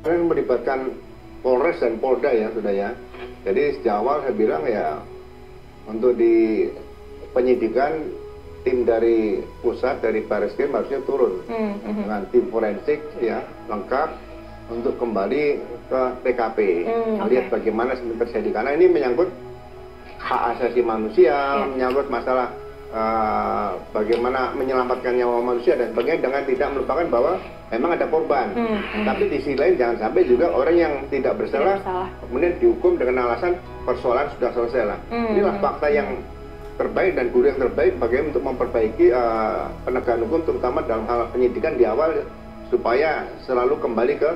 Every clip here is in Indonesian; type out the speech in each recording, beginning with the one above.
Kalian melibatkan Polres dan Polda ya sudah ya. Jadi sejak awal saya bilang ya untuk di penyidikan tim dari pusat dari Barreskrim harusnya turun dengan tim forensik ya lengkap untuk kembali ke TKP lihat bagaimana sebenarnya terjadi karena ini menyangkut hak asasi manusia, menyangkut masalah bagaimana menyelamatkan nyawa manusia dan sebagainya dengan tidak melupakan bahwa memang ada korban. Tapi di sisi lain jangan sampai juga orang yang tidak bersalah kemudian dihukum dengan alasan persoalan sudah selesai lah. Inilah fakta yang terbaik dan guru yang terbaik bagaimana untuk memperbaiki penegakan hukum terutama dalam hal penyidikan di awal supaya selalu kembali ke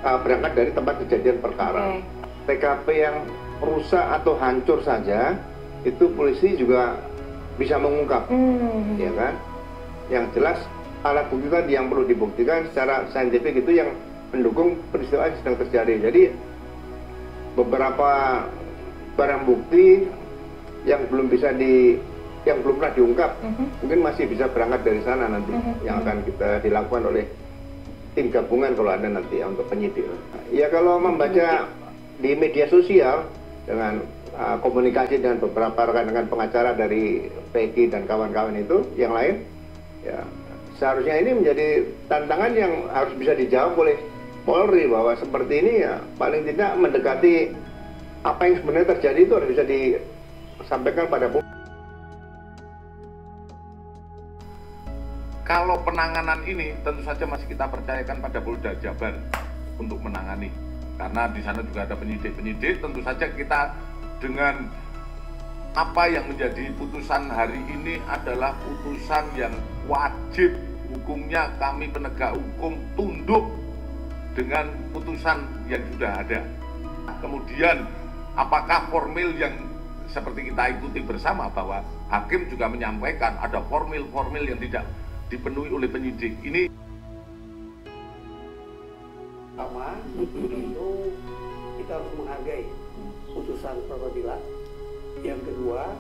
berangkat dari tempat kejadian perkara. TKP yang rusak atau hancur saja itu polisi juga bisa mengungkap, ya kan? Yang jelas alat bukti tadi yang perlu dibuktikan secara saintifik itu yang mendukung peristiwa yang sedang terjadi. Jadi beberapa barang bukti yang belum pernah diungkap mungkin masih bisa berangkat dari sana nanti yang akan kita dilakukan oleh tim gabungan kalau ada nanti ya, untuk penyidik. Ya kalau membaca di media sosial dengan komunikasi dengan beberapa rekan-rekan pengacara dari PEGI dan kawan-kawan itu yang lain ya seharusnya ini menjadi tantangan yang harus bisa dijawab oleh Polri bahwa seperti ini ya paling tidak mendekati apa yang sebenarnya terjadi itu harus bisa disampaikan pada publik. Kalau penanganan ini tentu saja masih kita percayakan pada Polda Jabar untuk menangani karena di sana juga ada penyidik-penyidik. Tentu saja kita dengan apa yang menjadi putusan hari ini adalah putusan yang wajib hukumnya kami penegak hukum tunduk dengan putusan yang sudah ada. Kemudian apakah formil yang seperti kita ikuti bersama bahwa hakim juga menyampaikan ada formil-formil yang tidak dipenuhi oleh penyidik. Ini pertama itu kita harus menghargai putusan peradilan. Yang kedua,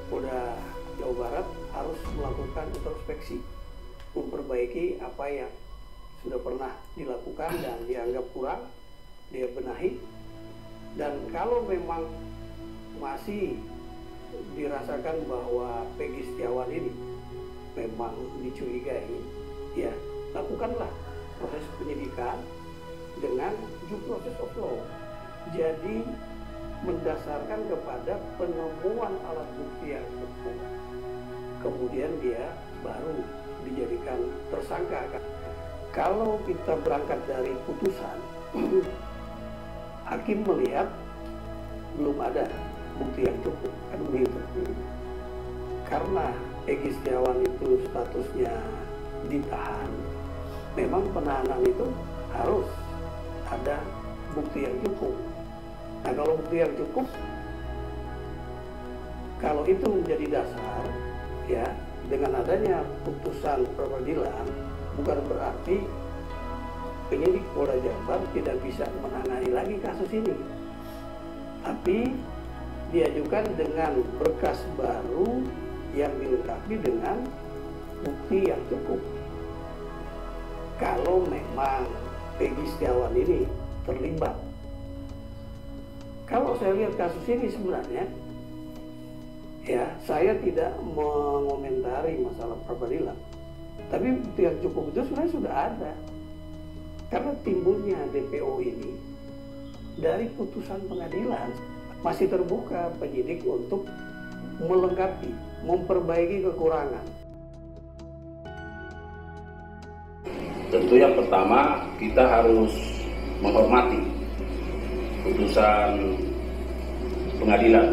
Polda Jawa Barat harus melakukan introspeksi, memperbaiki apa yang sudah pernah dilakukan dan dianggap kurang, dia benahi. Dan kalau memang masih dirasakan bahwa Peggy Setiawan ini memang dicurigai, ya lakukanlah proses penyidikan dengan due process of law. Jadi mendasarkan kepada penemuan alat bukti yang cukup, kemudian dia baru dijadikan tersangka. Kalau kita berangkat dari putusan, hakim melihat belum ada bukti yang cukup, kan begitu. Karena Peggy Setiawan itu statusnya ditahan, memang penahanan itu harus ada bukti yang cukup. Nah kalau bukti yang cukup, kalau itu menjadi dasar, ya dengan adanya putusan peradilan, bukan berarti penyidik Polda Jabar tidak bisa menangani lagi kasus ini. Tapi diajukan dengan berkas baru yang dilengkapi dengan bukti yang cukup. Kalau memang Peggy Setiawan ini terlibat. Kalau saya lihat kasus ini sebenarnya, ya saya tidak mengomentari masalah peradilan. Tapi bukti yang cukup itu sebenarnya sudah ada. Karena timbulnya DPO ini dari putusan pengadilan masih terbuka penyidik untuk melengkapi, memperbaiki kekurangan. Tentu yang pertama kita harus menghormati putusan pengadilan,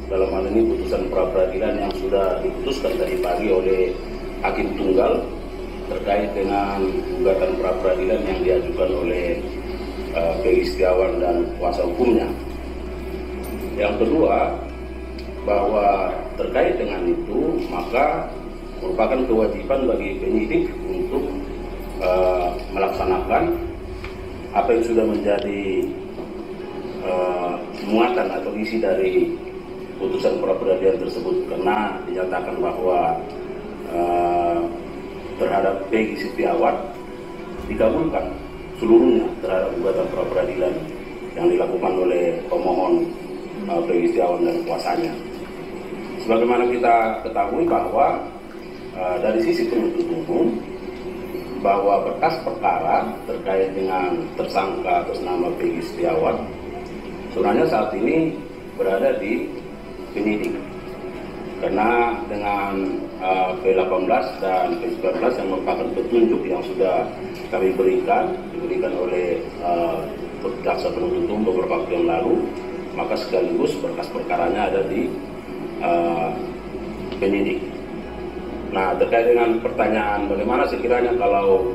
dalam hal ini putusan pra-peradilan yang sudah diputuskan tadi pagi oleh Hakim Tunggal terkait dengan gugatan pra-peradilan yang diajukan oleh Peggy Setiawan dan kuasa hukumnya. Yang kedua, bahwa terkait dengan itu maka merupakan kewajiban bagi penyidik untuk melaksanakan apa yang sudah menjadi muatan atau isi dari putusan pra-peradilan tersebut, karena dinyatakan bahwa terhadap Peggy Setiawan dikabulkan seluruhnya terhadap gugatan pra peradilan yang dilakukan oleh pemohon Peggy Setiawan dan kuasanya. Sebagaimana kita ketahui bahwa dari sisi penuntut umum bahwa berkas perkara terkait dengan tersangka atas nama Peggy Setiawan sebenarnya saat ini berada di penyidik, karena dengan P18 dan P19 yang merupakan petunjuk yang sudah kami diberikan oleh jaksa penuntut umum beberapa waktu yang lalu, maka sekaligus berkas perkaranya ada di penyidik. Nah, terkait dengan pertanyaan bagaimana sekiranya kalau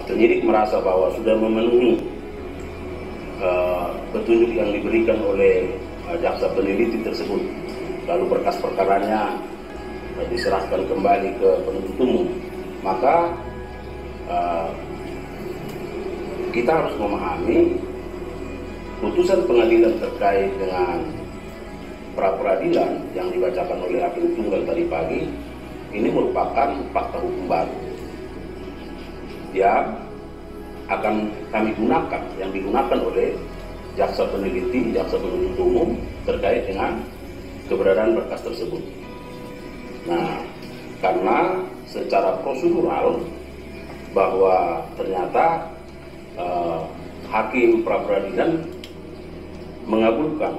penyidik merasa bahwa sudah memenuhi petunjuk yang diberikan oleh jaksa peneliti tersebut, lalu berkas perkaranya diserahkan kembali ke penuntut umum, maka kita harus memahami putusan pengadilan terkait dengan pra peradilan yang dibacakan oleh Hakim Tunggal tadi pagi ini merupakan fakta hukum baru yang akan kami gunakan, yang digunakan oleh jaksa peneliti, jaksa penuntut umum terkait dengan keberadaan berkas tersebut. Nah, karena secara prosedural bahwa ternyata hakim pra peradilan mengabulkan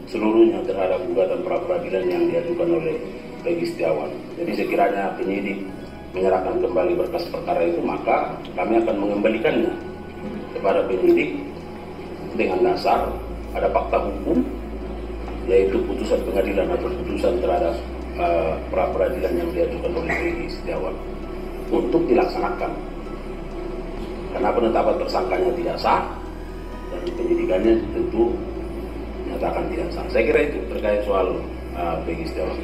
seluruhnya terhadap gugatan pra peradilan yang diajukan oleh Peggy Setiawan. Jadi sekiranya penyidik menyerahkan kembali berkas perkara itu, maka kami akan mengembalikannya kepada penyidik dengan dasar ada fakta hukum, yaitu putusan pengadilan atau putusan terhadap pra peradilan yang diajukan oleh Peggy Setiawan untuk dilaksanakan. Karena penetapan tersangkanya tidak sah dan penyidikannya tentu menyatakan tidak sah. Saya kira itu terkait soal Peggy Setiawan.